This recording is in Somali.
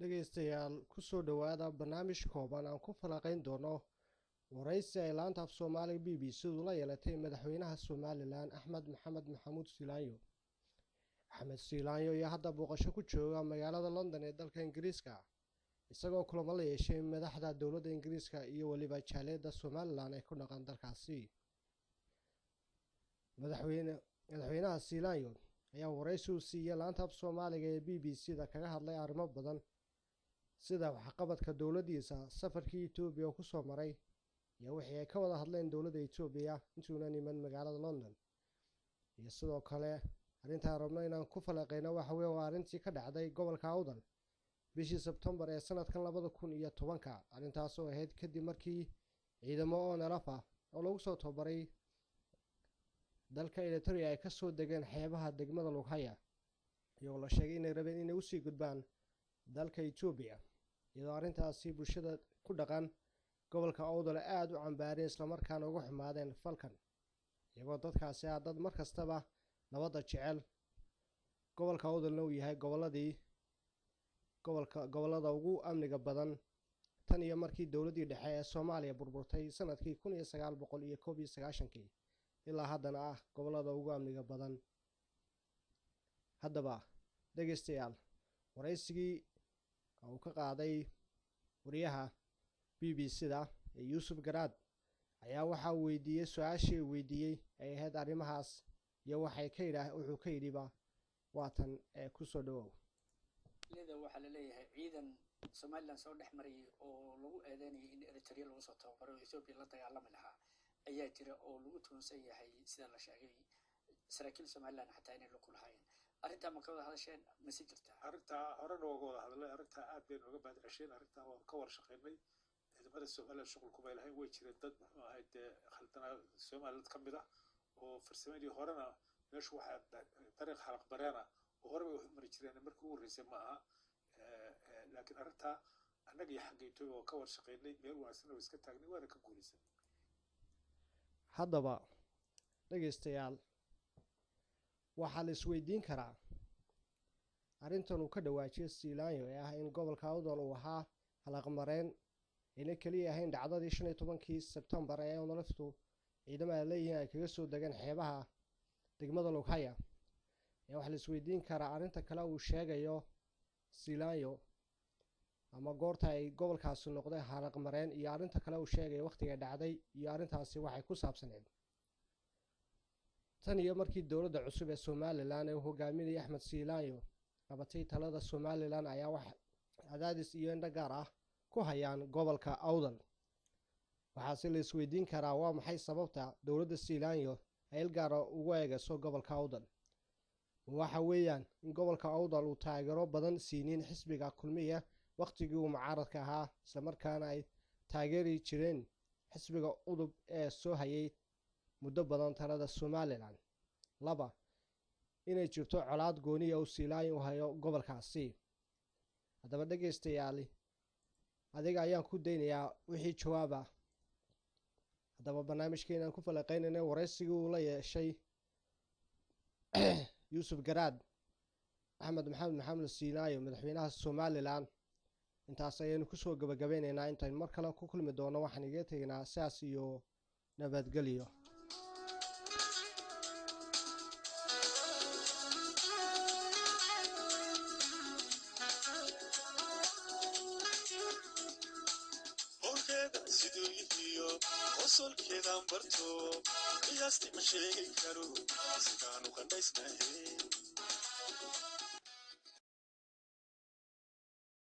dhegaystayaal ku soo dhawaada barnaamij kooban aan ku falanqayn doono waraysi ay laanta af Soomaaliga BBC-du la yeelatay madaxweynaha Somaliland Axmed Maxamed Maxamuud Siilaanyo. Axmed Siilaanyo ayaa hadda booqasho ku jooga magaalada London ee dalka Ingiriiska, isagoo kulamo la yeeshay madaxda dowladda Ingiriiska iyo waliba jaaliyadda Somaliland ee ku dhaqan dalkaasi. madaxweynaha Siilaanyo ayaa waraysi u siiyay laanta af Soomaaliga ee BBC-da kaga hadlay arrimo badan sida waxqabadka dowladdiisa, safarkii Itoobiya oo ku soo maray, iyo wixii ay ka wada hadleen dowladda Itoobiya intuuna iman magaalada London. iyo sidoo kale arrinta rabno inaan ku falanqeyno waxa weeye waa arrintii ka dhacday gobolka Awdal bishii Sebtembar ee sanadkan 2010. arrintaas oo ahayd kadib markii ciidamo ONLF oo lagu soo tababaray dalka Eritrea ay ka soo degeen xeebaha degmada Lughaya, iyagoo la sheegay inay rabeen inay u sii gudbaan dalka Itoobiya. iyadoo arrintaasi bulshada ku dhaqan gobolka Awdal aad u cambaareen isla markaana uga xumaadeen falkan, iyagoo dadkaasi dad markastaba nabadda jecel. gobolka Awdalna uu yahay gobolada ugu amniga badan tan iyo markii dowladdii dhexe ee Soomaaliya burburtay sanadkii 1991 ilaa haddana gobolada ugu amniga badan. haddaba dhegaystayaal, waraysigii uu ka qaaday wariyaha BBC-da ee Yuusuf Garaad ayaa waxa uu weydiiyey su-aashii uu weydiiyey ay ahayd arrimahaas iyo wuxuu ka yidhiba waatan ku soo dhawow. waxaa la leeyahay ciidan Somaliland soo dhex maray oo lagu eedeynayay in Eritrea lagu soo tababaro Ethiopia la dagaalami lahaa ayaa jira oo lagu tuunsan yahay sida la sheegay saraakiil Somaliland xataa inay ku lahaayeen. arrinta ma ka wada hadasheen ma si jirtaa? arrinta hore nooga wada hadlay, arrinta aad bay nooga baadcasheen, arrinta waan ka wada shaqeynay. ciidamada Somaliland shaqul kuma lahayn, way jireen dad muxuu ahayd khaldana Somaliland ka mid ah oo farsamadii horena meeshu waxa dariiq xalaq bareena oo hore way u mari jireen markii ugu horeysay ma aha. laakiin arrinta annaga iyo xagga Itoobiya oo ka wada shaqeynay meel wanaagsan oo iska taagnay waana ka guulaysan. haddaba dhegaystayaal, waxaa la isweydiin karaa arrintan uu ka dhawaajiyay Siilaanyo ee in gobolka Awdal uu ahaa halaqmareen inay kaliya ahayn dhacdadii 15 Sebtembar ee ONLFtu ciidamada leeyihiin ay kaga soo degeen xeebaha degmada Lughaya. waxaa la isweydiin karaa arrinta kale uu sheegayo Siilaanyo ama goorta ay gobolkaasi noqday halaqmareen, iyo arrinta kale uu sheegayo waqtiga dhacday iyo arrintaasi waxay ku saabsaneed. tan iyo markii dowladda cusub ee Somaliland ee hogaaminayay Axmed Siilaanyo qabatay talada Somaliland ayaa wax cadaadis iyo indho gaar ku hayaan gobolka Awdal. waxaase la isweydiin karaa waa maxay sababta dowladda Siilaanyo ay il gaar ugu eegayso gobolka Awdal. waxa weeyaan in gobolka Awdal uu taageero badan siinin xisbiga kulmiya waqtigii uu mucaaradka ahaa, isla markaana ay taageeri jireen xisbiga udub ee soo hayay muddo badan talada Somaliland. 2 inay jirto colaad gooniya oo Siilaanyo u hayo gobolkaasi. haddaba dhegaystayaal, adiga ayaan ku daynayaa wixii jawaaba. haddaba barnaamijkeenan ku falanqeynayna waraysigii uu la yeeshay Yuusuf Garaad Axmed Maxamed Maxamuud Siilaanyo madaxweynaha Somaliland, intaas ayaynu ku soo gabagabeynaynaa. intaan mar kale ku kulmi doono waxaan iga tegaynaa saas iyo nabadgelyo. وصل كذا برتو قياستي مشي كارو سكانو خنديس نهي